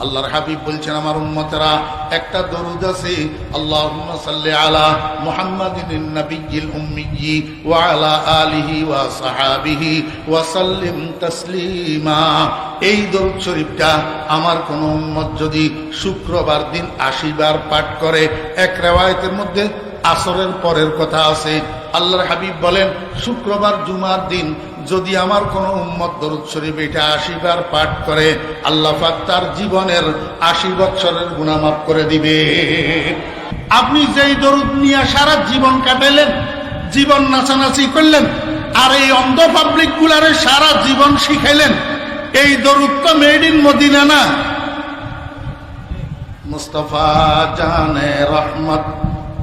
আল্লাহর হাবিব বলছেন, আমার উম্মতেরা একটা দরুদ আছে, আল্লাহুম্মা সাল্লি আলা মুহাম্মাদিন নাবিয়্যিল উম্মিয়্যি ওয়া আলা আলিহি ওয়া সাহাবিহি ওয়া সাল্লিম তাসলিমা। এই দরুদ শরীফটা আমার কোন উম্মত যদি শুক্রবার দিন 80 বার পাঠ করে, এক riwayতের মধ্যে আসরের পরের কথা আছে, আল্লাহর হাবিব বলেন শুক্রবার জুমার দিন যদি আমার কোন উম্মত দরুদ শরীফ এটা 80 বার পাঠ করে, আল্লাহ পাক তার জীবনের 80 বছরের গুনাহ মাফ করে দিবে। আপনি যেই দরুদ নিয়ে সারা জীবন কাটাইলেন, জীবন নাচানাচি করলেন, আর এই অন্ধ পাবলিক গুলারে সারা জীবন শিখাইলেন, এই দরুদ তো মেড ইন মদিনা না। মুস্তাফা জানে রহমত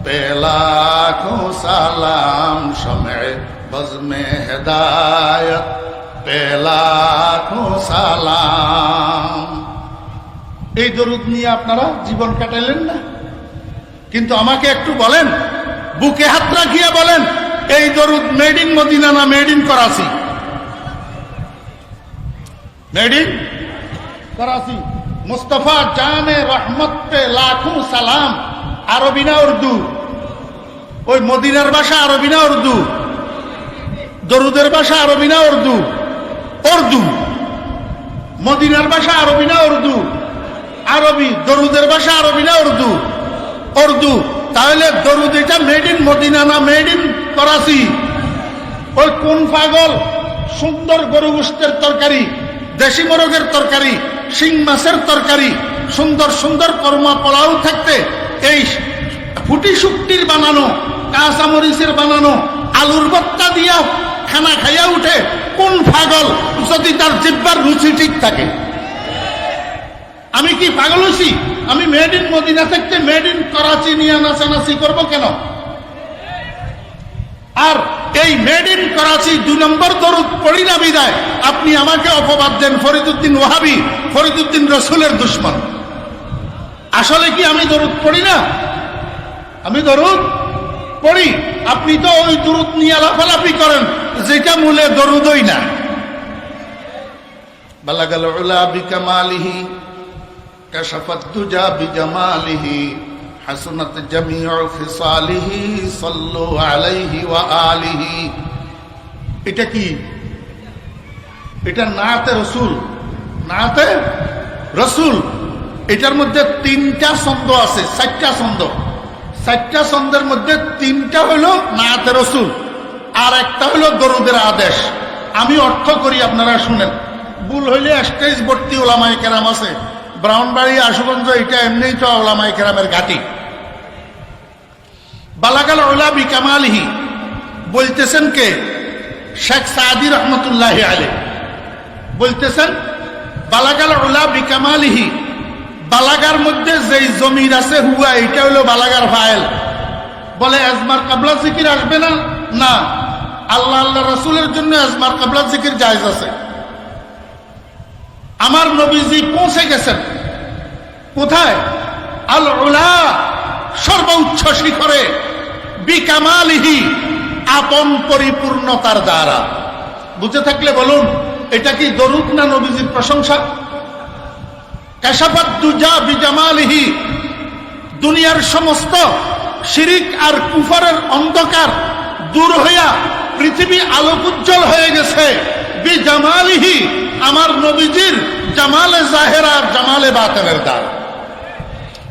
পেলাখো সালাম, শমে বজমে হেদায়ত পেলাখো সালাম। এই দরুদ নিয়ে আপনারা জীবন কাটাইলেন না, কিন্তু আমাকে একটু বলেন, বুকে হাত রাখিয়া বলেন, এই দরুদ মেড ইন মদিনা না made in Karachi? Made in Karachi. Mustafa জানে রহমত পে লাখো সালাম, আরবি না উর্দু? ওই মদিনার ভাষা আরবি না উর্দু? দরুদের ভাষা আরবি না উর্দু? উর্দু। মদিনার ভাষা আরবি না উর্দু? আরবি। দরুদের ভাষা আরবি না উর্দু? উর্দু। তাহলে দরুদ এটা মেড ইন মদিনা না মেড ইন করাচি? ওই কোন পাগল সুন্দর গরু গোশতের তরকারি, দেশি মোরগের তরকারি, শিং মাছের তরকারি, সুন্দর সুন্দর কর্মা পোলাও থাকতে এই ফুটি শুক্তির বানানো, কাঁচামরিচের বানানো, আলুর ভর্তা দিয়া খানা খাইয়া উঠে কোন পাগল যদি তার জিহ্বার রুচি ঠিক থাকে? আমি কি পাগল হইছি? আমি মেড ইন মদিনা থাকতে মেড ইন করাচি নিয়ে নাচানাচি করবো কেন? আর এই মেড ইন করাচি 2 নম্বর দরুদ পড়ি না বিদায় আপনি আমাকে অপবাদ দেন ফরিদউদ্দিন ওয়াহাবি, ফরিদউদ্দিন রসুলের দুশ্মন। আসলে কি আমি দরুদ পড়ি না? আমি দরুদ পড়ি। আপনি তো ওই দরুদ নিয়ে লাফালাফি করেন যেটা মূলে দরুদই না। বালাগাল উলা বিকামালিহি কাশাফাত দুজা বিজামালিহি হাসনাত জামিউ ফিসালিহি সাল্লু আলাইহি ওয়া আলিহি। এটা কি? এটা নাতে রসুল, নাতে রসুল। এটার মধ্যে 3টা ছন্দ আছে, 4টা ছন্দ। 4টা ছন্দের মধ্যে 3টা হলো নাতে রসুল, আর একটা হলো দরুদের আদেশ। আমি অর্থ করি, আপনারা শুনেন। ভুল হইলে স্টেজ ভর্তি ওলামায়ে কেরাম আছে। ব্রাহ্মণবাড়ি, আশুগঞ্জ, এটা এমনিই তো ওলামায়ে কেরামের ঘাঁটি। বালাগাল উলা বিকামালিহি বলতেছেন কে? শেখ সাদি রহমতুল্লাহ আলাইহি বলতেছেন বালাগাল উলা বিকামালিহি। বালাগার মধ্যে যেই জমির আছে হুয়া, এটা হলো বালাগার ফাইল। বলে আজমার কাবলা জিকির আসবে না? না, আল্লাহ আল্লাহ রাসূলের জন্য আজমার কাবলা জিকির জায়েজ আছে। আমার নবীজি পৌঁছে গেছেন কোথায়? আল উলা, সর্বোচ্চ শিখরে, বিকামালিহি, আপন পরিপূর্ণতার দ্বারা। বুঝে থাকলে বলুন, এটা কি দরুদ না নবীজির প্রশংসা? কাশাফাত দুজা বিজামালিহি, দুনিয়ার সমস্ত শিরিক আর কুফরের অন্ধকার দূর হইয়া পৃথিবী আলোকোজ্জ্বল হয়ে গেছে বিজামালিহি, আমার নবীজির জামালে জাহেরা, জামালে বাতিনের দ্বারা।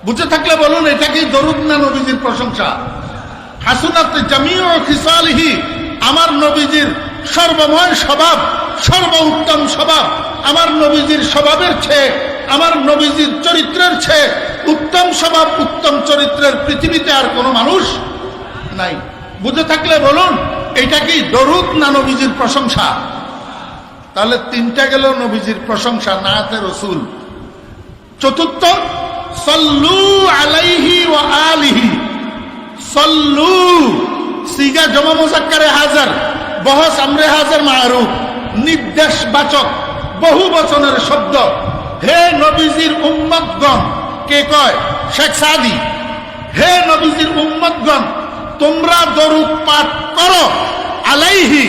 বুঝে থাকলে বলুন, এটা কি দরুদ না নবীজির প্রশংসা? হাসনাত জামিউ খিসালিহি, আমার নবীজির সর্বময় স্বভাব, সর্বোত্তম স্বভাব, আমার নবীজির স্বভাবের চেয়ে, আমার নবীজির চরিত্রের চেয়ে উত্তম স্বভাব, উত্তম চরিত্রের পৃথিবীতে আর কোনো মানুষ নাই। বুঝে থাকলে বলুন, এটা কি দরুদ না নবীজির প্রশংসা? তাহলে 3টা গেল নবীজির প্রশংসা, নাতে রসুল। চতুর্থ, সাল্লু আলাইহি ওয়া আলিহি। সাল্লু সিগা জমা মুজাক্কারে হাজার, বহস আমরে হাজার মারুফ, নির্দেশবাচক বহু বচনের শব্দ। হে নবীজির উম্মতগণ, কে কয়? শেখ সাদি। হে নবীজির উম্মতগণ, তোমরা দরুদ পাঠ করো আলাইহি,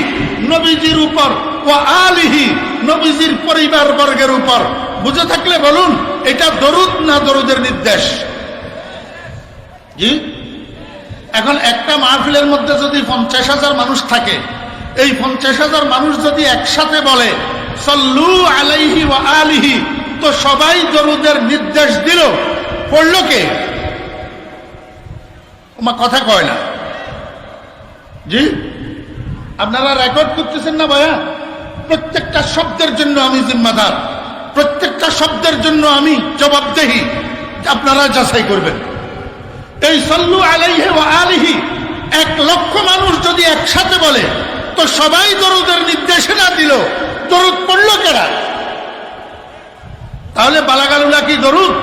নবীজির উপর, ওয়া আলিহি, নবীজির পরিবার বর্গের উপর। বুঝে থাকলে বলুন, এটা দরুদ না দরুদের নির্দেশ? জি। এখন একটা মাহফিলের মধ্যে যদি 50,000 মানুষ থাকে, এই 50,000 মানুষ যদি একসাথে বলে সাল্লু আলাইহি ওয়া আলিহি, তো সবাই দরুদের নির্দেশ দিল, পড়ল কে? ওমা কথা কয় না। জি, আপনারা রেকর্ড করতেছেন না ভাইয়া? প্রত্যেকটা শব্দের জন্য আমি জিম্মাদার, প্রত্যেকটা শব্দের জন্য আমি জবাবদেহি, আপনারা যাচাই করবেন। এই সাল্লু আলাইহি ওয়া আলিহি 1 লক্ষ মানুষ যদি একসাথে বলে, তো সবাই দরুদের নির্দেশনা দিল, দরুদ পড়ল কেরা? তাহলে বালাগালুলা কি দরুদ?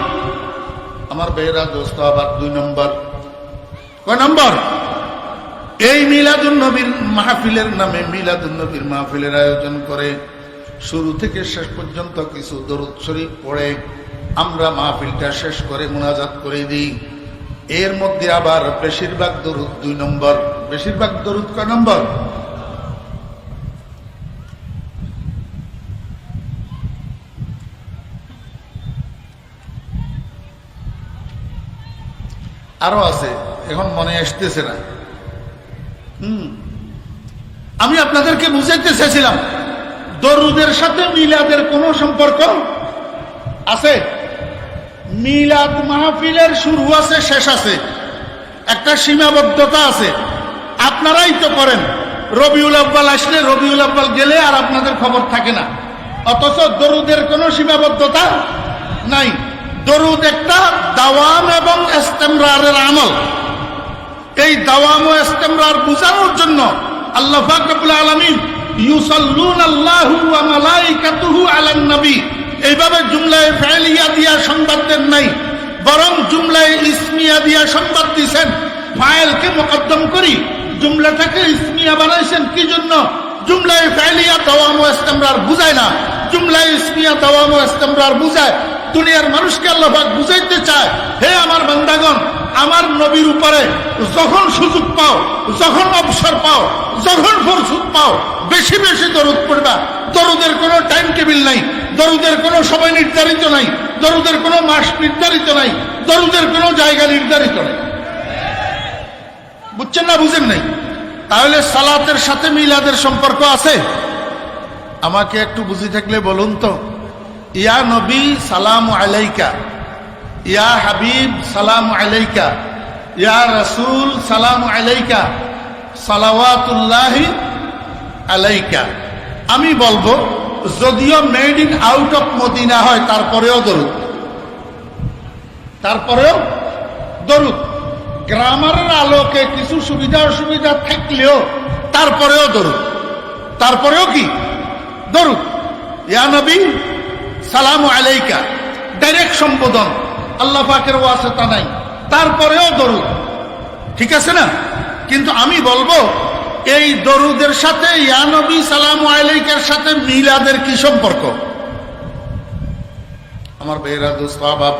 আমার বেহরা দোস্ত, আবার 2 নম্বর। কয় নম্বর? এই মিলাদুন নবীর মাহফিলের নামে মিলাদুন নবীর মাহফিলের আয়োজন করে শুরু থেকে শেষ পর্যন্ত কিছু দরুদ শরীফ পড়ে আমরা মাহফিলটা শেষ করে মুনাজাত করে দিই। এর মধ্যে আবার বেশিরভাগ দরুদ 2 নম্বর। বেশিরভাগ দরুদ কয় নম্বর? আরো আছে, এখন মনে আসতেছে না। আমি আপনাদেরকে বুঝাইতে চেয়েছিলাম দরুদের সাথে মিলাদের কোন সম্পর্ক আছে? মিলাদ মাহফিলের শুরু আছে, শেষ আছে, একটা সীমাবদ্ধতা আছে। আপনারাই তো করেন, রবিউল আউয়াল আসলে রবিউল আউয়াল গেলে আর আপনাদের খবর থাকে না, অথচ দরুদের কোনো সীমাবদ্ধতা নাই। দরুদ একটা দাওয়াম এবং ইস্তেমরারের আমল। এই দাওয়াম ও ইস্তেমরার বুঝানোর জন্য আল্লাহ পাক রব্বুল আলামিন ইউসাল্লুনাল্লাহু ওয়া মালাইকাতুহু আলান নবী এইভাবে জুমলায়ে ফাইলিয়া দিয়া সংবাদ দেন নাই, বরং জুমলায়ে ইসমিয়া দিয়া সংবাদ দিয়েছেন। ফাইলকে মুকদ্দম করি, জুমলাটাকে ইসমিয়া বানাইছেন কি জন্য? জুমলায়ে ফাইলিয়া দাওয়াম ও ইস্তেমরার বুঝায় না, জুমলায়ে ইসমিয়া দাওয়াম ও ইস্তেমরার বুঝায়। দুনিয়ার মানুষকে আল্লাহ পাক বুঝাইতে চায়, হে আমার বান্দাগণ, আমার নবীর উপরে যখন সুযোগ পাও, যখন অবসর পাও, যখন ফুরসত পাও, বেশি বেশি দরুদ পড়বা। দরুদের কোনো টাইম টেবিল নাই, দরুদের কোনো সময় নির্ধারিত নাই, দরুদের কোনো মাস নির্ধারিত নাই, দরুদের কোনো জায়গা নির্ধারিত নাই। বুঝছেন না বুঝেন নাই? তাহলে সালাতের সাথে মিলাদের সম্পর্ক আছে? আমাকে একটু বুঝি থাকলে বলুন তো। ইয়া নবী সালামু আলাইকা, ইয়া হাবিব সালামু আলাইকা, ইয়া রাসূল সালামু আলাইকা, সালাওয়াতুল্লাহি আলাইকা। আমি বলবো যদিও made in out of Medina হয়, তারপরেও দরুদ, তারপরেও দরুদ। গ্রামারের আলোকে কিছু সুবিধা অসুবিধা থাকলেও তারপরেও দরুদ, তারপরেও কি দরুদ। ইয়া নবী সালামু আলাইকা ডাইরেক্ট সম্বোধন, আল্লাহ পাকের ওয়াসিতা নাই, তারপরেও দরুদ, ঠিক আছে না? কিন্তু আমি বলবো এই দরুদের সাথে ইয়া নবী সালামু আলাইকার সাথে মিলাদের কি সম্পর্ক? আমার বেহরা দোস্ত আহবাব,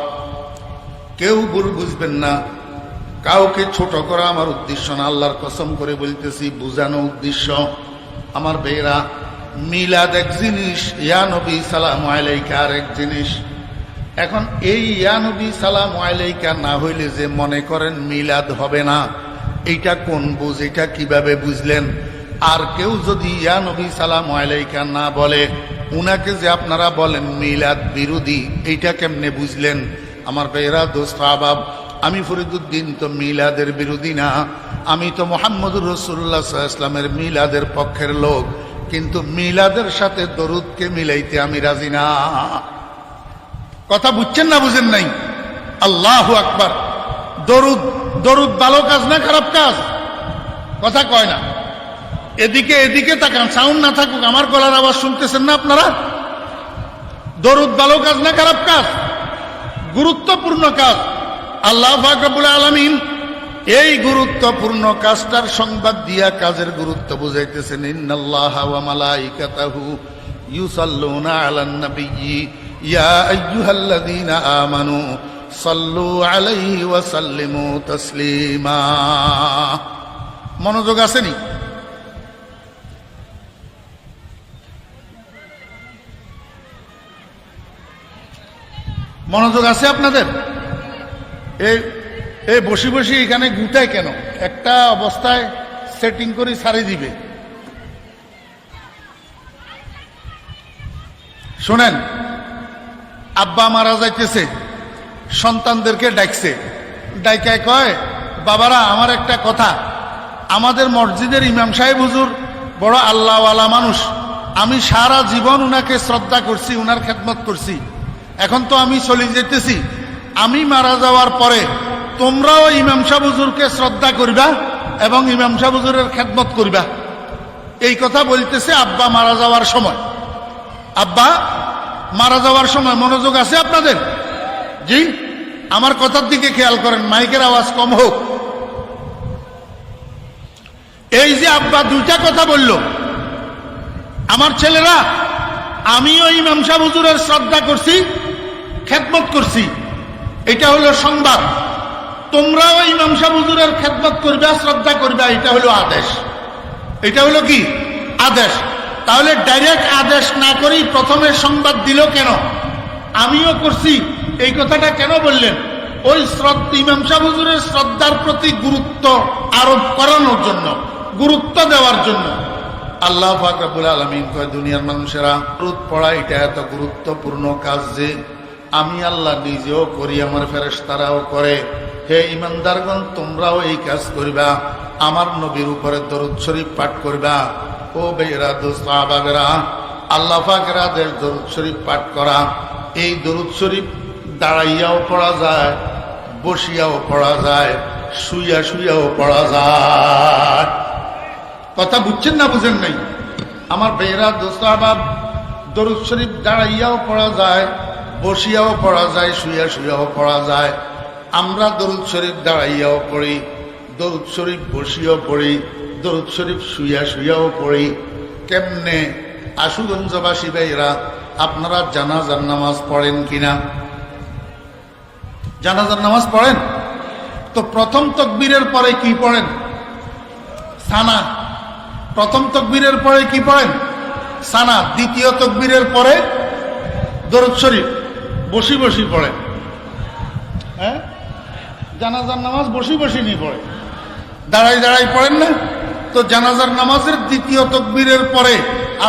কেউ ভুল বুঝবেন না, কাউকে ছোট করা আমার উদ্দেশ্য না, আল্লাহর কসম করে বলতেছি, বুঝানো উদ্দেশ্য। আমার বেহরা, মিলাদ এক জিনিস, ইয়া নবী সালামু আলাইকা আর এক জিনিস। এখন এই ইয়া নবী সালামু আলাইকা না হইলে যে মনে করেন মিলাদ হবে না, এইটা কোন বুঝ? এটা কিভাবে বুঝলেন? আর কেউ যদি ইয়া নবী সালামু আলাইকা না বলে, উনাকে যে আপনারা বলেন মিলাদ বিরোধী, এইটা কেমনে বুঝলেন? আমার বেহরা দোস্ত আহবাব, আমি ফরিদুদ্দিন তো মিলাদের বিরোধী না, আমি তো মুহাম্মদুর রাসূলুল্লাহ সাল্লাল্লাহু আলাইহি ওয়াসাল্লামের মিলাদের পক্ষের লোক, কিন্তু মিলাদের সাথে দরুদকে মিলাইতে আমি রাজি না। কথা বুঝছেন না বুঝেন নাই? আল্লাহু আকবার। দরুদ, দরুদ ভালো কাজ না খারাপ কাজ? কথা কয় না। এদিকে এদিকে তাকান, সাউন্ড না থাকুক, আমার গলার আওয়াজ শুনতেছেন না আপনারা? দরুদ ভালো কাজ না খারাপ কাজ? গুরুত্বপূর্ণ কাজ। আল্লাহ পাক রব্বুল আলামিন এই গুরুত্বপূর্ণ কাজটার সংবাদ দিয়া কাজের গুরুত্ব বুঝাইতেছেন। ইন্নাল্লাহা ওয়া মালাইকাতাহু ইউসাল্লুনা আলান নাবিয়্যি ইয়া আইয়ুহাল্লাযীনা আমানু সাল্লু আলাইহি ওয়া সাল্লিমু তাসলিমা। মনোযোগ আসেনি? মনোযোগ আছে আপনাদের? এই বসি বসি এখানে গুটায় কেন? একটা অবস্থায় সেটিং করে ছাড়ি দিবে। শোনেন, আব্বা মারা যাইতেছে, সন্তানদেরকে ডাকছে, ডাইকায় কয়, বাবারা আমার একটা কথা, আমাদের মসজিদের ইমাম সাহেব হুজুর বড় আল্লাহওয়ালা মানুষ, আমি সারা জীবন উনাকে শ্রদ্ধা করছি, উনার খেদমত করছি, এখন তো আমি চলে যেতেছি, আমি মারা যাওয়ার পরে তোমরাও ইমাম সাহেব হুজুরকে শ্রদ্ধা করবা এবং ইমাম সাহেব হুজুরের খেদমত করবা। এই কথা বলতেছে আব্বা মারা যাওয়ার সময়। আব্বা মারা যাওয়ার সময়, মনোযোগ আছে আপনাদের? জি, আমার কথার দিকে খেয়াল করেন, মাইকের আওয়াজ কম হোক। এই যে আব্বা দুইটা কথা বলল, আমার ছেলেরা আমিও ইমাম সাহেব হুজুরের শ্রদ্ধা করছি, খেদমত করছি, এটা হলো সংবাদ। তোমরাও ইমাম সাহেব হুজুরের খেদমত করবা, শ্রদ্ধা করবা, এটা হলো আদেশ। এটা হলো কি? আদেশ। তাহলে ডাইরেক্ট আদেশ না করেই প্রথমে সংবাদ দিল কেন? আমিও করছি, এই কথাটা কেন বললেন? ওই ইমাম সাহেব হুজুরের শ্রদ্ধার প্রতি গুরুত্ব আরোপ করানোর জন্য, গুরুত্ব দেওয়ার জন্য। আল্লাহ পাক রব্বুল আলামিন কয়, দুনিয়ার মানুষেরা দরুদ পড়া এটা এত গুরুত্বপূর্ণ কাজ যে আমি আল্লাহ নিজেও করি, আমার ফেরেশতারাও করে। হে ইমানদারগণ, তোমরাও এই কাজ করবা, আমার নবীর উপরে দরুদ শরীফ পাঠ করবা। ও বেরা দোস্ত সাহাবারা, আল্লাহ পাকের আদেশ দরুদ শরীফ পাঠ করা। এই দরুদ শরীফ দাঁড়াইয়াও পড়া যায়, বসিয়াও পড়া যায়, শুইয়া শুইয়াও পড়া যায়। কথা বুঝছেন না বুঝেন নাই? আমার বেরা দোস্ত সাহাবা, দরুদ শরীফ দাঁড়াইয়াও পড়া যায়, বসিয়াও পড়া যায়, শুইয়া শুইয়াও পড়া যায়। আমরা দরুদ শরীফ দাঁড়াইয়াও পড়ি, দরুদ শরীফ বসিয়াও পড়ি, দরুদ শরীফ শুইয়া শুইয়াও পড়ি। কেমনে? আশুগঞ্জবাসী ভাইরা, আপনারা জানাজার নামাজ পড়েন কিনা? জানাজার নামাজ পড়েন তো? প্রথম তাকবীরের পরে কি পড়েন? সানা। প্রথম তাকবীরের পরে কি পড়েন? সানা। দ্বিতীয় তাকবীরের পরে দরুদ শরীফ বসি বসি পড়েন। হ্যাঁ, জানাজার নামাজ বসি বসি নিয়ে পড়ে, দাঁড়াই দাঁড়াই পড়েন না? তো জানাজার নামাজের দ্বিতীয় তাকবীরের পরে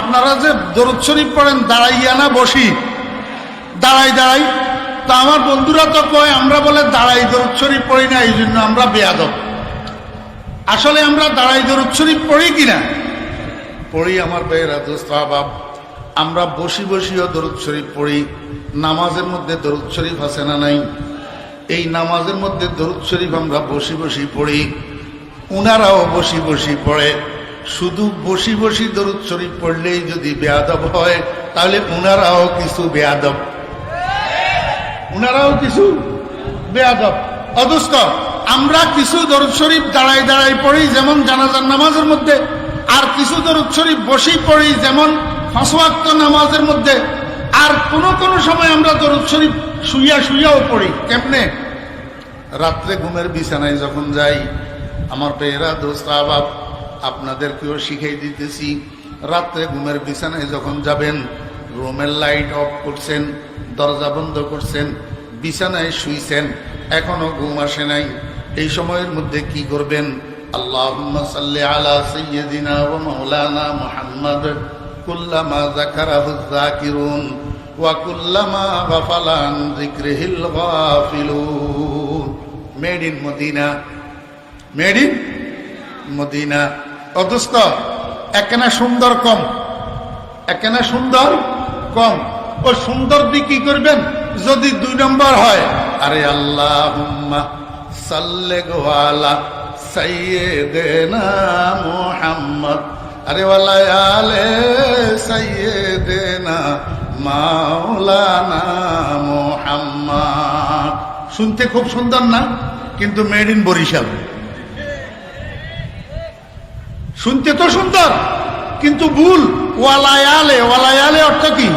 আপনারা যে দরুদ শরীফ পড়েন, দাঁড়াইয়া না বসি? দাঁড়াই দাঁড়াই। তো আমার বন্ধুরা তো কয় আমরা বলে দাঁড়াই দরুদ শরীফ পড়ি না, এই জন্য আমরা বেয়াদব। আসলে আমরা দাঁড়াই দরুদ শরীফ পড়ি কিনা? পড়ি আমার ভাইয়েরা, দোস্ত আহবাব। আমরা বসি বসিও দরুদ শরীফ পড়ি। নামাজের মধ্যে দরুদ শরীফ আছে না নাই? এই নামাজের মধ্যে দরুদ শরীফ আমরা বসি বসি পড়ি, উনারাও বসি বসি পড়ে। শুধু বসি বসি দরুদ শরীফ পড়লেই যদি বেয়াদব হয়, তাহলে উনারাও কিছু বেয়াদব, উনারাও কিছু বেয়াদব। অদুস্ত আমরা কিছু দরুদ শরীফ দাঁড়াই দাঁড়াই পড়ি, যেমন জানাজার নামাজের মধ্যে, আর কিছু দরুদ শরীফ বসি পড়ি, যেমন পাঁচ ওয়াক্ত নামাজের মধ্যে। আর কোন কোন সময় আমরা দরুদ শরীফ শুইয়া শুইয়াও পড়ি। কেমনে? রাত্রে ঘুমের বিছানায় যখন যাই, আমার পেয়েরা দোস্ত আহবাব, আপনাদেরকেও শিখাই দিতেছি, রাত্রে ঘুমের বিছানায় যখন যাবেন, রুমের লাইট অফ করছেন, দরজা বন্ধ করছেন, বিছানায় শুইছেন, এখনো ঘুম আসে নাই, এই সময়ের মধ্যে কি করবেন? আল্লাহুম্মা সাল্লি আলা সাইয়্যিদিনা ওয়া মাওলানা মুহাম্মদ কুল্লামা যাকারাহু যাকিরুন ওয়া কুল্লামা গাফালা আন যিকরিহিল গাফিলুন। Made in Madina, made in Madina. অদুস্ত একখানা সুন্দর কম, একখানা সুন্দর কম। ও সুন্দর দিয়ে কি করবেন? যদি 2 নম্বর হয়, আরে আল্লাহুম্মা সাল্লি আলা সাইয়্যিদিনা মুহাম্মদ, আরে ওয়ালা আলে সাইয়্যিদিনা মাওলানা মুহাম্মদ। শুনতে খুব সুন্দর না? কিন্তু মেড ইন বরিশাল। শুনতে তো সুন্দর, কিন্তু ভুল। ওয়ালায়ালে, ওয়ালায়ালে অর্থ কি?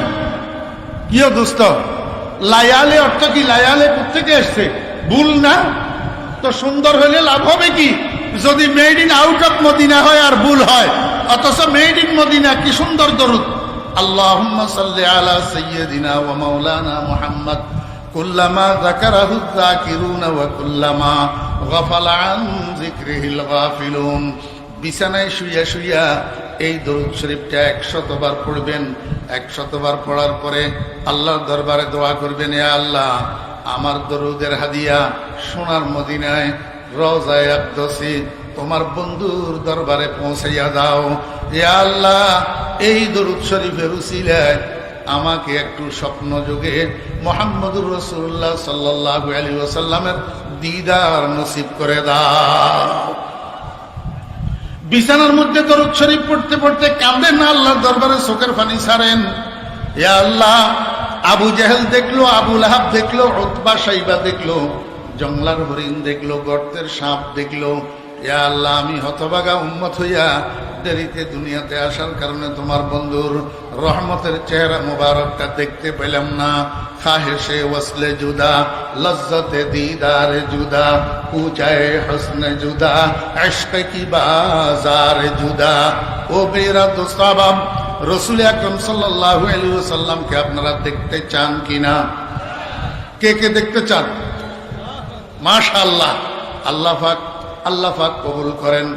কি দোস্ত? লায়ালে অর্থ কি? লায়ালে কোথেকে এসছে? ভুল না? তো সুন্দর হলে লাভ হবে কি? যদি made in out of Medina হয় আর ভুল হয়। অথচ মেড ইন মদিনা কি সুন্দর দরুদ। আল্লাহুম্মা সাল্লি আলা সাইয়্যিদিনা ওয়া মাওলানা মুহাম্মদ কুল্লামা যাকারাহু যাকিরুনা ওয়া কুল্লামা গাফালা আন যিকরিহিল গাফিলুন। বিছানায় শুইয়া শুইয়া এই দরুদ শরীফটা 100 বার পড়বেন। 100 বার পড়ার পরে আল্লাহর দরবারে দোয়া করবেন, ইয়া আল্লাহ, আমার দরুদের হাদিয়া সোনার মদিনায় রওজায়ে আকদসে তোমার বন্ধুর দরবারে পৌঁছাইয়া দাও। ইয়া আল্লাহ, এই দরুদ শরীফের উসিলায় আমাকে একটু স্বপ্ন যুগে মুহাম্মদুর রাসূলুল্লাহ সাল্লাল্লাহু আলাইহি ওয়াসাল্লামের দিদার নসিব করে দাও। বিছানার মধ্যে দরুদ শরীফ পড়তে পড়তে কাঁদেন, আল্লাহর দরবারে চোখের পানি ছাড়েন। ইয়া আল্লাহ, আবু জেহেল দেখলো, আবু লাহাব দেখলো, উতবা শাইবা দেখলো, জংলার হরিণ দেখলো, গর্তের সাপ দেখলো। ইয়া আল্লাহ, আমি হতভাগা উম্মত হইয়া দেরিতে দুনিয়াতে আসার কারণে তোমার বন্ধুর রহমতের চেহারা মুবারকটা দেখতে পেলাম না। খাহেশে ওয়াসলে জুদা, লজ্জতে দিদারে জুদা, পূজায়ে হসনে জুদা, ইশক কি বাজার জুদা। ও মেরা দোস্তাবাব, রাসূল আকরাম সাল্লাল্লাহু আলাইহি ওয়াসাল্লামকে আপনারা দেখতে চান কিনা? কে কে দেখতে চান? মাশাআল্লাহ, আল্লাহ পাক কবুল করেন।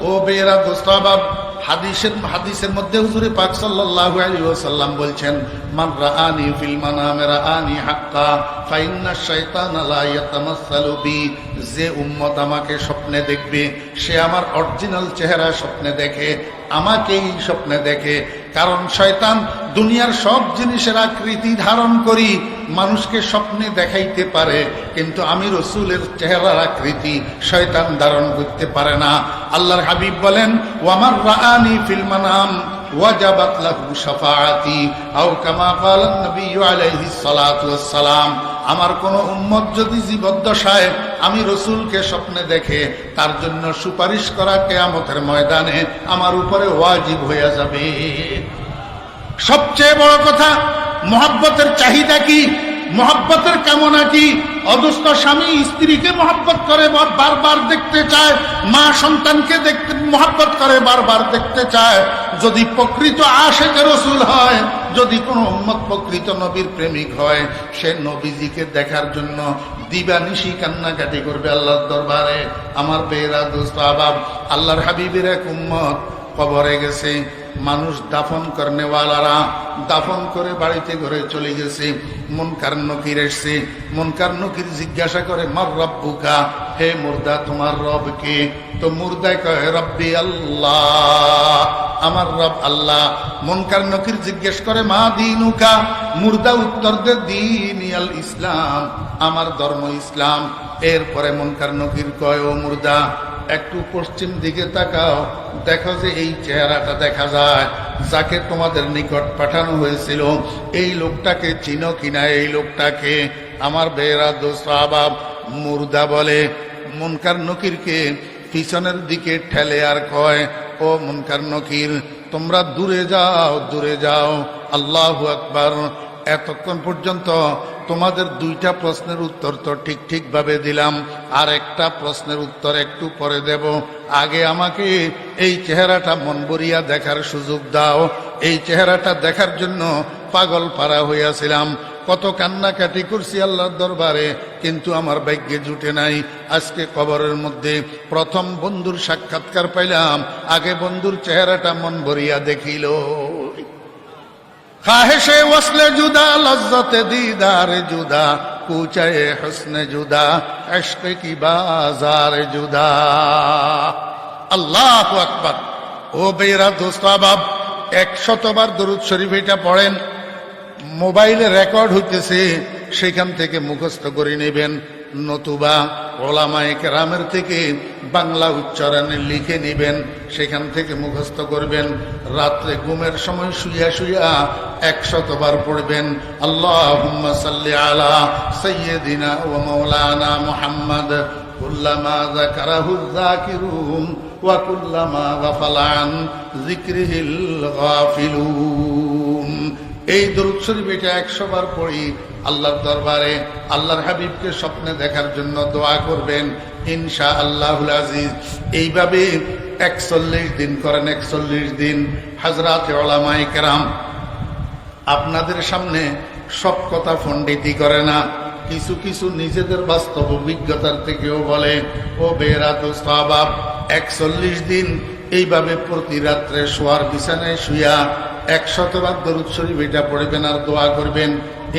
ও বেরা দোস্তাবাব, হাদিসের মধ্যে হুজুরে পাক সাল্লাল্লাহু আলাইহি ওয়াসাল্লাম বলছেন, মান রাআনি ফিল মানামি রাআনি হাক্কা ফাইন্না শাইতানা লা ইয়াতামাসসালু বি। যে উম্মত আমাকে স্বপ্নে দেখবে সে আমার অরিজিনাল চেহারা স্বপ্নে দেখে, আমাকেই স্বপ্নে দেখে। কারণ শয়তান দুনিয়ার সব জিনিসের আকৃতি ধারণ করি মানুষকে স্বপ্নে দেখাইতে পারে, কিন্তু আমি রাসূলের চেহারার আকৃতি শয়তান ধারণ করতে পারে না। আল্লাহর হাবিব বলেন, ওয়ামার রাআনি ফিল মানাম ওয়াজাবাত লাহু শাফাআতি আও কামা ক্বালা নবী আলাইহিস সালাতু ওয়াস সালাম। আমার কোন উম্মত যদি জীবদ্দশায় আমি রাসূলকে স্বপ্নে দেখে, তার জন্য সুপারিশ করা কিয়ামতের ময়দানে আমার উপরে ওয়াজিব হয়ে যাবে। সবচেয়ে বড় কথা, মহব্বতের চাহিদা কি, মহব্বতের কামনা কি? অদুষ্ট স্বামী স্ত্রীকে মহব্বত করে বারবার দেখতে চায়, মা সন্তানকে দেখতে মহব্বত করে বারবার দেখতে চায়। যদি প্রকৃত আশিক রাসূল হয়, যদি কোনো উম্মত প্রকৃত নবীর প্রেমিক হয়, সে নবীজিকে দেখার জন্য দিবানিশি কান্নাকাটি করবে আল্লাহর দরবারে। আমার বেরা দোস্ত আবাব, আল্লাহর হাবিবের এক উম্মত কবরে গেছে, মানুষ দাফন করনেওয়ালারা দাফন করে বাড়িতে ঘরে চলে গেছে। মুনকার নকির এসছে, মুনকার নকির জিজ্ঞাসা করে, মার রব্বুকা, হে মুর্দা তোমার রব কে? তো মুর্দায় কয়, রব্বি আল্লাহ, আমার রব আল্লাহ। মুনকার নকির জিজ্ঞেস করে, মা দীনুকা? মুর্দা উত্তর দে, দীনি আল ইসলাম, আমার ধর্ম ইসলাম। এরপরে মুনকার নকির কয়, ও মুর্দা, একটু পশ্চিম দিকে তাকাও, দেখো যে এই চেহারাটা দেখা যায়, যাকে তোমাদের নিকট পাঠানো হয়েছিল, এই লোকটাকে চিনো কিনা? এই লোকটাকে? আমার বেরা দোস্ত আবাব, মুর্দা বলে মুনকার নকিরকে পিছনের দিকে ঠেলে আর কয়, ও মুনকার নকির, তোমরা দূরে যাও, দূরে যাও। আল্লাহু আকবার। এতক্ষণ পর্যন্ত তোমাদের দুইটা প্রশ্নের উত্তর তো ঠিক ভাবে দিলাম, আর একটা প্রশ্নের উত্তর একটু পরে দেব। আগে আমাকে এই চেহারাটা মন ভরিয়া দেখার সুযোগ দাও। এই চেহারাটা দেখার জন্য পাগল পারা হইয়াছিলাম, কত কান্নাকাটি করছি আল্লাহর দরবারে, কিন্তু আমার ভাগ্যে জুটে নাই। আজকে কবরের মধ্যে প্রথম বন্ধুর সাক্ষাৎকার পাইলাম, আগে বন্ধুর চেহারাটা মন ভরিয়া দেখিল। খাহেশে ওয়াসলে জুদা, লজ্জতে দিদারে জুদা, কুচায়ে হসনে জুদা, ইশক কি বাজার জুদা। আল্লাহু আকবার। ও বেরা দোস্ত আবাব, 100 বার দরুদ শরীফ এটা পড়েন। মোবাইলে রেকর্ড হইতেছে, সেখান থেকে মুখস্থ করে নেবেন, নতুবা ওলামায়ে কেরামের থেকে বাংলা উচ্চারণে লিখে নেবেন, সেখান থেকে মুখস্থ করবেন। রাত্রে ঘুমের সময় শুইয়া শুইয়া 100 বার পড়বেন, আল্লাহুম্মা সাল্লি আলা সাইয়্যিদিনা ওয়া মাওলানা মুহাম্মদ কুল্লামা যাকারাহু যাকিরুন ওয়া কুল্লামা গাফালা আন যিকরিহিল গাফিলুন। এই দরুদ শরীফ এটা 100 বার পড়ি আল্লাহর দরবারে আল্লাহর হাবিবকে স্বপ্নে দেখার জন্য দোয়া করবেন, ইনশাআল্লাহুল আজিজ। এইভাবে 41 দিন করেন, 41 দিন। হযরত উলামায়ে কেরাম আপনাদের সামনে সব কথা পণ্ডিতি করে না, কিছু কিছু নিজেদের বাস্তব অভিজ্ঞতার থেকেও বলে, ও বেরা দোস্ত আবাব, 41 দিন এইভাবে প্রতি রাত্রে শোয়ার বিছানায় শুয়া 100 বার দরুদ শরীফ এটা পড়বেন আর দোয়া করবেন,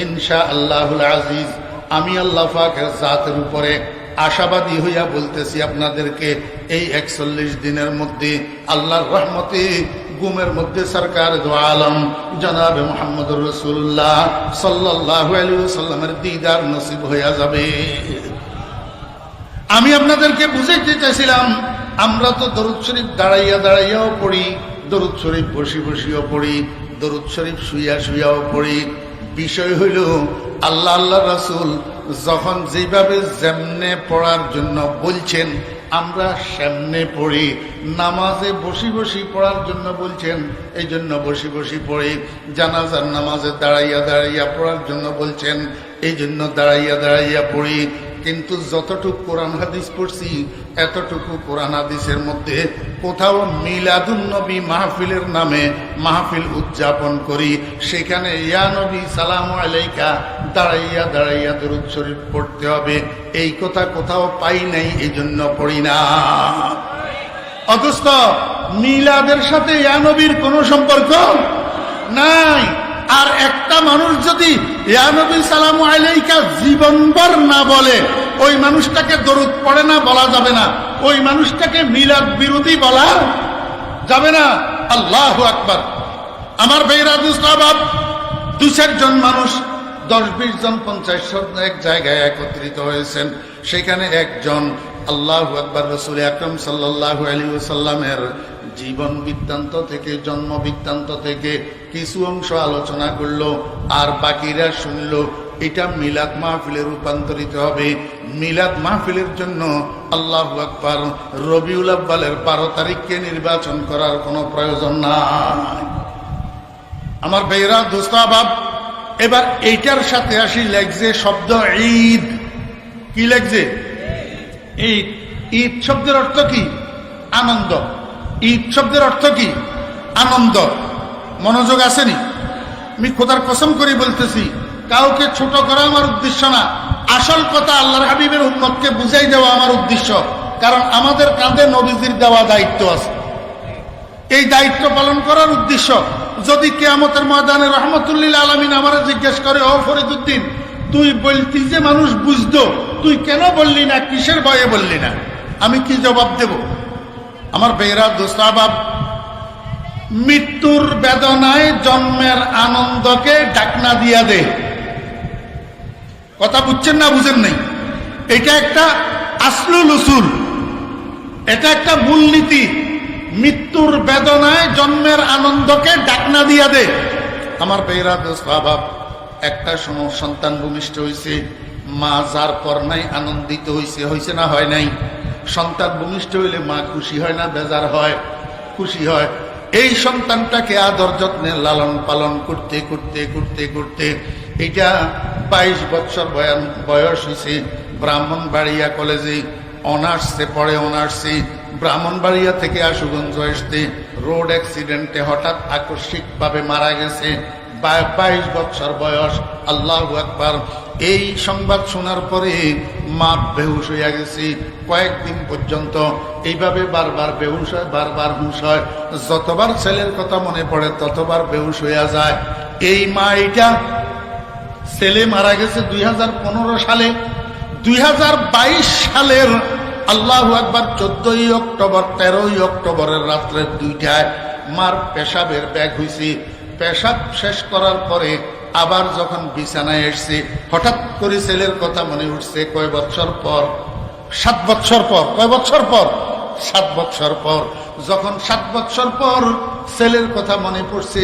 ইনশাআল্লাহুল আজিজ আমি আল্লাহ পাকের জাতের উপরে আশাবাদী হইয়া বলতেছি আপনাদেরকে, এই 41 দিনের মধ্যে আল্লাহর রহমতে গুমের মধ্যে সরকার দো আলম জনাবে মুহাম্মদুর রাসূলুল্লাহ সাল্লাল্লাহু আলাইহি ওয়াসাল্লামের দিদার নসিব হইয়া যাবে। আমি আপনাদেরকে বুঝাইতে চাইছিলাম, আমরা তো দরুদ শরীফ দাঁড়াইয়া দাঁড়াইয়াও পড়ি, দরুদ শরীফ বসি বসিও পড়ি, দরুদ শরীফ শুইয়া শুইয়াও পড়ি। বিষয় হইল আল্লাহ আল্লাহ রাসূল যখন যেভাবে যেমনে পড়ার জন্য বলছেন আমরা সেমনে পড়ি। নামাজে বসি বসি পড়ার জন্য বলছেন, এই জন্য বসি বসি পড়ি। জানাজার নামাজে দাঁড়াইয়া দাঁড়াইয়া পড়ার জন্য বলছেন, এই জন্য দাঁড়াইয়া দাঁড়াইয়া পড়ি। কিন্তু যতটুকু কোরআন হাদিস পড়ছি এতটুকু কোরআন হাদিসের মধ্যে কোথাও মিলাদুন নবী মাহফিলের নামে মাহফিল উদযাপন করি, সেখানে ইয়া নবী সালামু আলাইকা দাঁড়াইয়া দাঁড়াইয়া দরুদ শরীফ পড়তে হবে, এই কথা কোথাও পাই নাই, এই জন্য পড়ি না। অথচ মিলাদের সাথে ইয়া নবীর কোনো সম্পর্ক নাই। আর একটা মানুষ যদি ইয়া নবী সালামু আলাইকা জীবনভর না বলে, ওই মানুষটাকে দরুদ পড়ে না বলা যাবে না, ওই মানুষটাকে মিলাদ বিরোধী বলা যাবে না। আল্লাহু আকবার। আমার ভাইরা দুস্তাবাব, 2-4 জন মানুষ 10-20 জন 50 জন এক জায়গায় একত্রিত হয়েছেন, সেখানে একজন আল্লাহু আকবার রাসূল আকরাম সাল্লাল্লাহু আলাইহি ওয়াসাল্লামের জীবন বৃত্তান্ত থেকে, জন্ম বৃত্তান্ত থেকে কিছু অংশ আলোচনা করলো, আর বাকিরা শুনলো। এটা মিলাদ মাহফিলে রূপান্তরিত হবে। মিলাদ মাহফিলের জন্য আল্লাহু আকবার রবিউল আউয়ালের 12 তারিখকে নির্বাচন করার কোনো প্রয়োজন নাই। আমার ভাইরা দোস্তাবাব, এবার এইটার সাথে আসি, লাগছে শব্দ ঈদ। কি লাগছে? ঈদ। ঈদ শব্দের অর্থ কি? আনন্দ। ঈদ শব্দের অর্থ কি? আনন্দ। মনোযোগ আসেনি? আমি খোদার কসম করে বলতেছি, কাউকে ছোট করা আমার উদ্দেশ্য না, আসল কথা আল্লাহর হাবিবের উম্মতকে বুঝাই দেওয়া আমার উদ্দেশ্য। কারণ আমাদের কাঁধে নবীজির দেওয়া দায়িত্ব আছে, এই দায়িত্ব পালন করার উদ্দেশ্য। যদি কিয়ামতের ময়দানে রহমতুল্লিল আলামিন আমারে জিজ্ঞেস করে, ও ফরিদউদ্দিন, তুই বলতি যে মানুষ বুঝতো, তুই কেন বললি না, কিসের ভয়ে বললি না? আমি কি জবাব দেব? আমার বেরা দোস্তাবাব, মৃত্যুর বেদনায় জন্মের আনন্দকে ডাকনা দিয়া দে। কথা বুঝছেন না বুঝেন নাই? এটা একটা আসলুল উসুল, এটা একটা মূলনীতি। মৃত্যুর বেদনায় জন্মের আনন্দকে ডাকনা দিয়া দে। আমার বেরা দোস্তাবাব, একটা সন্তান ভূমিষ্ঠ হয়েছে, মা যার পর নাই আনন্দিত হয়েছে, হয়েছে না হয় নাই? সন্তান ভূমিষ্ঠ হইলে মা খুশি হয় না বেজার হয়? খুশি হয়। এই সন্তানটাকে আদর যত্নে লালন পালন করতে করতে করতে করতে এটা 22 বছর বয়স হয়েছে। ব্রাহ্মণবাড়িয়া কলেজে অনার্সে পড়ে, অনার্সে ব্রাহ্মণবাড়িয়া থেকে আশুগঞ্জ আসতে রোড অ্যাক্সিডেন্টে হঠাৎ আকস্মিকভাবে মারা গেছে। 22 বছর বয়স। আল্লাহু আকবার। এই সংবাদ শোনার পরে মা বেহুশ হইয়া গেছে। কয়েকদিন পর্যন্ত এইভাবে বারবার বেহুশ হয়, বারবার হুঁশ হয়। যতবার ছেলের কথা মনে পড়ে ততবার বেহুশ হইয়া যায়। এই মা, এইটা ছেলে মারা গেছে 2015 সালে। 2022 সালের আল্লাহু আকবার 14ই অক্টোবর, 13ই অক্টোবরের রাত্রে 2টায় মার পেশাবের ব্যাগ হয়েছে। পেশাব শেষ করার পরে আবার যখন বিছানায় এসছে, হঠাৎ করে ছেলের কথা মনে উঠছে। কয় বছর পর? 7 বছর পর। কয় বছর পর? 7 বছর পর। যখন 7 বছর পর ছেলের কথা মনে পড়ছে,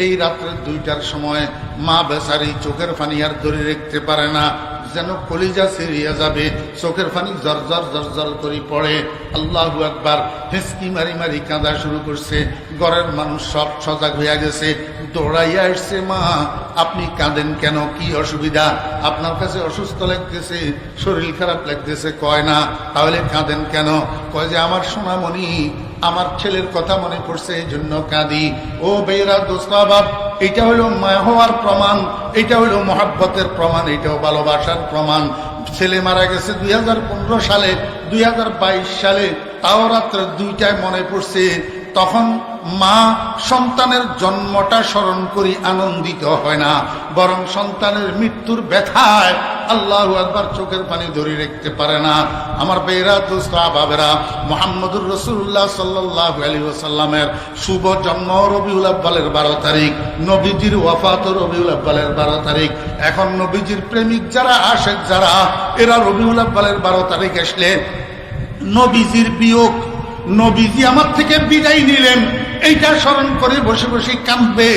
এই রাত্রে 2টার সময় মা বেচারি চোখের পানি আর ধরে রাখতে পারে না, যেন কলিজা ছিঁড়িয়া যাবে, চোখের পানি জর্জর জর্জর করে পড়ে। আল্লাহু আকবার। হেঁচকি মারি মারি কাঁদা শুরু করছে। ঘরের মানুষ সব সজাগ হইয়া গেছে, দৌড়াইয়া আসছে। মা, আপনি কাঁদেন কেন? কি অসুবিধা? আপনার কাছে অসুস্থ লাগতেছে, শরীর খারাপ লাগতেছে? কয় না। তাহলে কাঁদেন কেন? কয় যে আমার সোনামণি, আমার ছেলের কথা মনে পড়ছে, এই জন্য কাঁদি। ও বেরা দোস্তাবাব, এটা হলো মায়া হওয়ার প্রমাণ, এটা হলো মহাব্বতের প্রমাণ, এটাও ভালোবাসার প্রমাণ। ছেলে মারা গেছে 2015 সালে, 2022 সালে তাও রাত্রে 2টায় মনে পড়ছে। তখন মা সন্তানের জন্মটা স্মরণ করি আনন্দিত হয় না, বরং সন্তানের মৃত্যুর ব্যথায় আল্লাহু আকবার চোখের পানি ধরে রাখতে পারে না। আমার বেরা দোস্ত বাবেরা, মুহাম্মদুর রাসূলুল্লাহ সাল্লাল্লাহু আলাইহি ওয়াসাল্লামের শুভ জন্ম রবিউল আউয়ালের 12 তারিখ, নবীজির ওয়াফাত রবিউল আউয়ালের 12 তারিখ। এখন নবীজির প্রেমিক যারা, আশেক যারা, এরা রবিউল আউয়ালের 12 তারিখ আসলে নবীজির বিয়োগ, নবীজি আমার থেকে বিদায় নিলেন, এইটা স্মরণ করে বসে বসে কাঁদবে,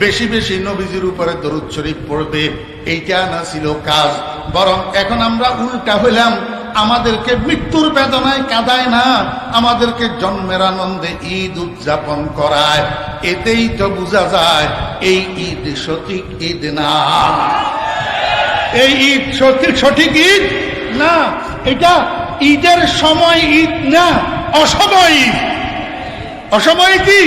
বেশি বেশি নবীজির উপরে দরুদ শরীফ পড়বে। এইটা না ছিল কাজ, বরং এখন আমরা উল্টা হইলাম। আমাদেরকে মৃত্যুর বেদনায় কাঁদায় না, আমাদেরকে জন্মের আনন্দে ঈদ উদযাপন করায়। এতেই তো বোঝা যায় এই ঈদ সঠিক ঈদ না, এই ঈদ সঠিক ঈদ না। এটা ঈদের সময় ঈদ না, অসময় ঈদ। অসময় কি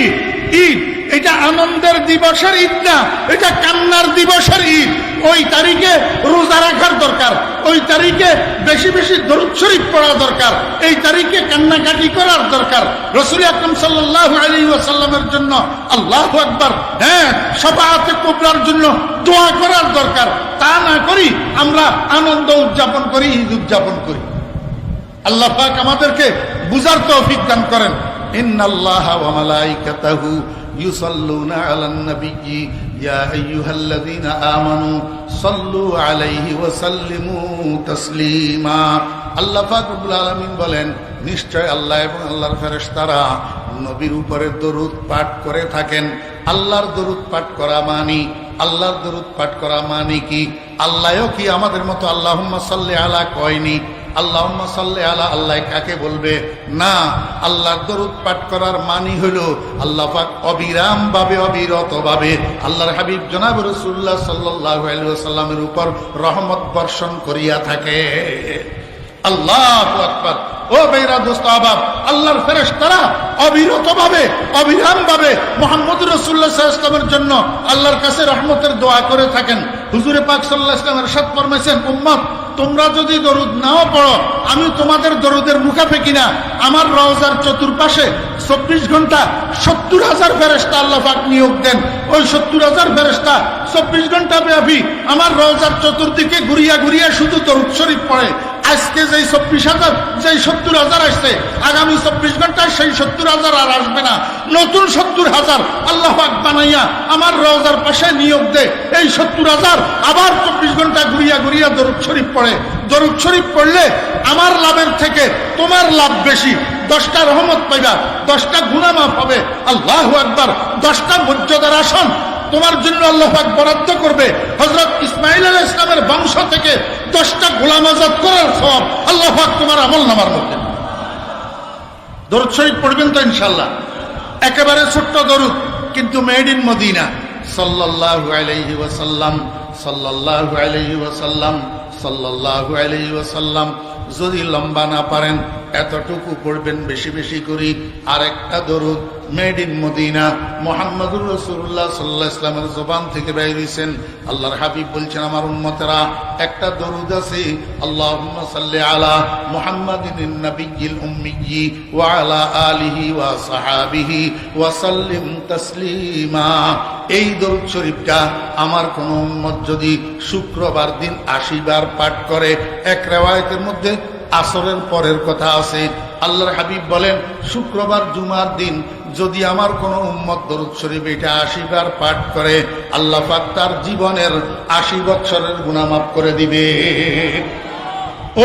ঈদ? এটা আনন্দের দিবসের ঈদ না, এটা কান্নার দিবসের ঈদ। ওই তারিখে রোজা রাখার দরকার, ওই তারিখে বেশি বেশি দরুদ শরীফ পড়া দরকার, এই তারিখে কান্নাকাটি করার দরকার। রাসূল আকরাম সাল্লাল্লাহু আলাইহি ওয়াসাল্লামের জন্য আল্লাহু আকবার, হ্যাঁ, শাফাআতে কুবরার জন্য দোয়া করার দরকার। তা না করি আমরা আনন্দ উদযাপন করি, ঈদ উদযাপন করি। আল্লাহ পাক আমাদেরকে বুঝার তৌফিক দান করেন। ইন্নাল্লাহা ওয়া মালাইকাতাহু ইউসাল্লুনা আলান নাবিয়্যি ইয়া আইয়ুহাল্লাযীনা আমানু সাল্লু আলাইহি ওয়া সাল্লিমু তাসলিমা। আল্লাহ পাক রব্বুল আলামিন বলেন, নিশ্চয় আল্লাহ এবং আল্লাহর ফেরেশতারা নবীর উপরে দরুদ পাঠ করে থাকেন। আল্লাহর দরুদ পাঠ করা মানি, আল্লাহর দরুদ পাঠ করা মানি কি? আল্লাহও কি আমাদের মতো আল্লাহুম্মা সাল্লি আলা কয়নি? আল্লাহুম্মা সাল্লি আলা আল্লাহ কাকে বলবে না। আল্লাহর দরুদ পাঠ করার মানি হলো আল্লাহ পাক অবিরাম ভাবে, অবিরত ভাবে আল্লাহর হাবিব জনাব রাসূলুল্লাহ সাল্লাল্লাহু আলাইহি ওয়াসাল্লামের উপর রহমত বর্ষণ করিয়া থাকে। আল্লাহু আকবার। ও বেরা দোস্ত আবাব, আল্লাহর ফেরেশতারা অবিরত ভাবে, অবিরাম ভাবে মুহাম্মদুর রাসূলুল্লাহ সাল্লাল্লাহু আলাইহি ওয়াসাল্লামের জন্য আল্লাহর কাছে রহমতের দোয়া করে থাকেন। হুজুরে পাক সাল্লাল্লাহু আলাইহি ওয়াসাল্লাম ইরশাদ ফরমাইছেন, উম্মত তোমরা যদি দরুদ নাও পড়ো, আমি তোমাদের দরুদের মুখাপেক্ষি না। আমার রওজার চতুর্পাশে 24 ঘন্টা 70,000 ফেরেশতা আল্লাহ পাক নিয়োগ দেন। ওই 70,000 ফেরেশতা 24 ঘন্টা ব্যাপী আমার রওজার চতুর্দিকে ঘুরিয়া ঘুরিয়া শুধু দরুদ শরীফ পড়ে। আজকে যেই 24,000, যেই 70,000 আসছে, আগামী 24 ঘন্টায় সেই 70,000 আর আসবে না। নতুন 70,000 আল্লাহ পাক বানাইয়া আমার রওজার পাশে নিয়োগ দেয়। এই 70,000 আবার 24 ঘন্টা ঘুরিয়া ঘুরিয়া দরুদ শরীফ পড়ে। দরুদ শরীফ পড়লে আমার লাভের থেকে তোমার লাভ বেশি। 10টা রহমত পাইবা, 10টা গুনাহ মাফ হবে। আল্লাহু আকবার। 10টা মর্যাদার আসন তোমার জন্য আল্লাহ পাক বরাদ্দ করবে। হযরত ইসমাঈল আলাইহিস সালামের বংশ থেকে 10টা গোলাম আজাদ করার সওয়াব আল্লাহ পাক তোমার আমলনামার মধ্যে। দরুদ শরীফ পড়বেন তো ইনশাআল্লাহ। একেবারে ছোট্ট দরুদ, কিন্তু মেড ইন মদিনা। সাল্লাল্লাহু আলাইহি ওয়াসাল্লাম, সাল্লাল্লাহু আলাইহি ওয়াসাল্লাম, সাল্লাল্লাহু আলাইহি ওয়াসাল্লাম। যদি লম্বা না পারেন এতটুকু পড়বেন বেশি বেশি করি। আর একটা দরুদ মেড ইন মদিনা, মুহাম্মদুর রাসূলুল্লাহ সাল্লাল্লাহু আলাইহি ওয়াসাল্লামের জবান থেকে বের হইছেন। আল্লাহর হাবিব বলছেন, আমার উম্মতেরা একটা দরুদ আছে, আল্লাহুম্মা সাল্লি আলা মুহাম্মাদিন নাবিয়্যিল উম্মিয়্যি ওয়া আলা আলিহি ওয়া সাহাবিহি ওয়া সাল্লিম তাসলিমা। এই দরুদ শরীফটা আমার কোন উম্মত যদি শুক্রবার দিন 80 বার পাঠ করে, এক riwayতের মধ্যে আসরের পরের কথা আছে, আল্লাহর হাবিব বলেন শুক্রবার জুমার দিন যদি আমার কোন উম্মত দরুদ শরীফ এটা 80 বার পাঠ করে, আল্লাহ পাক তার জীবনের 80 বছরের গুনাহ মাফ করে দিবে।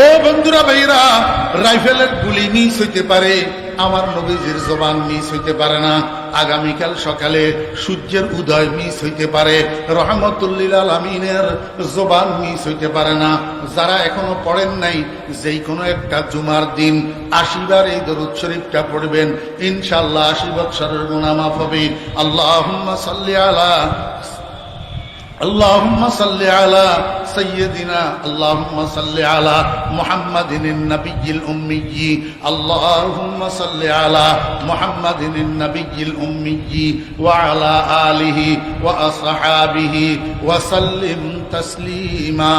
ও বন্ধুরা, ভাইরা, রাইফেলের গুলি মিস হইতে পারে, আমার নবীজির জবান মিস হইতে পারে না। আগামীকাল সকালে সূর্যের উদয় মিস হইতে পারে, রহমতুল লিল আলামিনের জবান মিস হইতে পারে না। যারা এখনো পড়েন নাই, যেই কোনো একটা জুমার দিন 80 বার এই দরুদ শরীফটা পড়বেন, ইনশাআল্লাহ 80 বছরের গুনাহ মাফ হবে। আল্লাহুম্মা সাল্লি আলা اللهم صل على سيدنا اللهم صل على محمد النبي الأمي اللهم صل على محمد النبي الأمي وعلى آله وأصحابه وسلم تسليما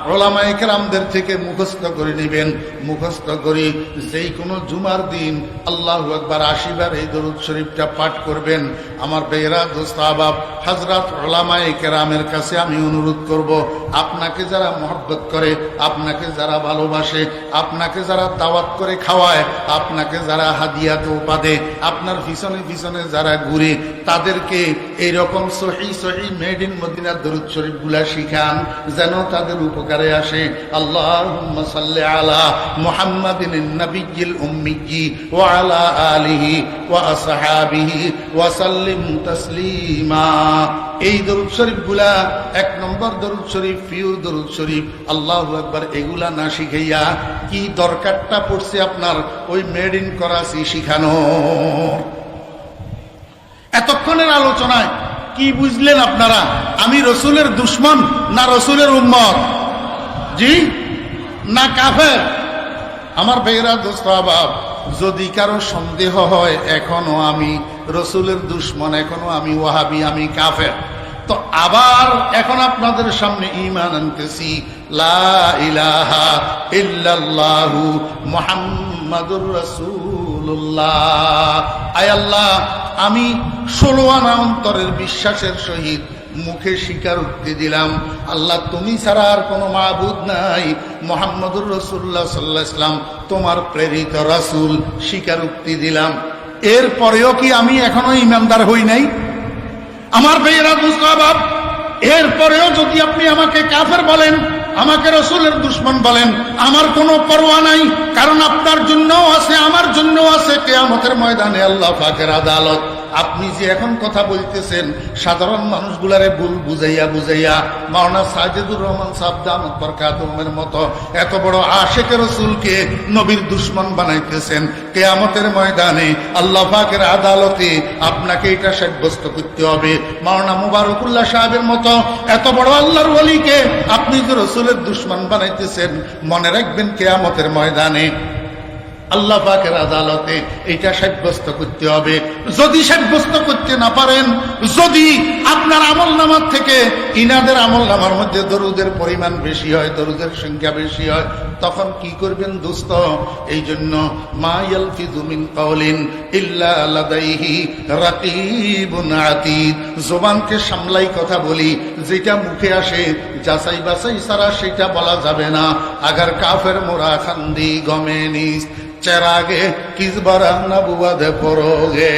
উলামায়ে কেরামদের থেকে মুখস্থ করে নেবেন মুখস্থ করে যেই কোনো জুমার দিন আল্লাহু আকবার 80 বার এই দরুদ শরীফটা পাঠ করবেন আমার ভাইয়েরা দোস্ত আহবাব হযরত উলামায়ে কেরামের কাছে আমি অনুরোধ করব আপনাকে যারা মহব্বত করে আপনাকে যারা ভালোবাসে আপনাকে যারা দাওয়াত করে খাওয়ায় আপনাকে যারা হাদিয়া তোপা দেয় আপনার পিছনে পিছনে যারা ঘুরে তাদেরকে এইরকম সহিহ মেড ইন মদিনা দরুদ শরীফগুলা শিখান যেন তাদের উপকারে আসে আল্লাহুম্মা সাল্লি আলা মুহাম্মাদিন নবিয়্যিল উম্মিয়্যি ওয়া আলা আলিহি ওয়া আসহাবিহি ওয়া সাল্লিম তাসলিমা এই দরুদ শরীফগুলা এক নম্বর দরুদ শরীফ পিওর দরুদ শরীফ আল্লাহু আকবার এগুলা না শিখাইয়া কি দরকারটা পড়ছে আপনার ওই মেড ইন করাচি শিখানো এতক্ষণের আলোচনায় কি বুঝলেন আপনারা আমি রসুলের দুশমন না রসুলের উম্মত জি না কাফের আমার ভাইয়েরা দোস্ত আহবাব যদি কারো সন্দেহ হয় এখনো আমি রসুলের দুশমন এখনো আমি ওয়াহাবি আমি কাফের তো আবার এখন আপনাদের সামনে ঈমান আনতেছি লা ইলাহা ইল্লাল্লাহু মুহাম্মাদুর রাসূলুল্লাহ আয় আল্লাহ আমি 16 আনা অন্তরের বিশ্বাসের সহিত মুখে স্বীকারোক্তি দিলাম আল্লাহ তুমি ছাড়া আর কোনো মাবুদ নাই মুহাম্মদুর রাসূলুল্লাহ সাল্লাল্লাহু আলাইহি ওয়াসাল্লাম তোমার প্রেরিত রাসূল স্বীকারোক্তি দিলাম এরপরেও কি আমি এখনো ঈমানদার হই নাই আমার ভাইয়েরা দোস্ত আহবাব এরপরেও যদি আপনি আমাকে কাফের বলেন আমাকে রসুলের দুশমন বলেন আমার কোনো পরোয়া নাই কারণ আপনার জন্যও আছে আমার জন্যও আছে কিয়ামতের ময়দানে আল্লাহ পাকের আদালত আপনি যে এখন কথা বলতেছেন সাধারণ মানুষগুলারে ভুল বুঝাইয়া বুঝাইয়া মাওলানা সাজিদুর রহমান সাহেব দামাত বরকাতুহুমের মতো এত বড় আশিকে রসুলকে নবীর দুশমন বানাইতেছেন কিয়ামতের ময়দানে আল্লাহ পাকের আদালতে আপনাকে এটা সাব্যস্ত করতে হবে মাওলানা মুবারকুল্লাহ সাহেবের মতো এত বড় আল্লাহর ওলিকে আপনি যে রসুলের দুশমন বানাইতেছেন মনে রাখবেন কিয়ামতের ময়দানে আল্লাহ পাকের আদালতে এটা সাব্যস্ত করতে হবে যদি সাব্যস্ত করতে না পারেন যদি আপনার আমলনামার থেকে ইনাদের আমলনামার মধ্যে দরুদের পরিমাণ বেশি হয় দরুদের সংখ্যা বেশি হয় তখন কি করবেন দোস্ত এই জন্য মা ইয়ালফিযু মিন কাওলিন ইল্লা লাদাইহি রাকিবুন আতীদ জবানকে সামলাই কথা বলি যেটা মুখে আসে যাচাই বাছাই ছাড়া সেটা বলা যাবে না আগার কাফের মোরা খান্দি গমে নিস চেরাগে কিস বারা নবুয়াদ পরোগে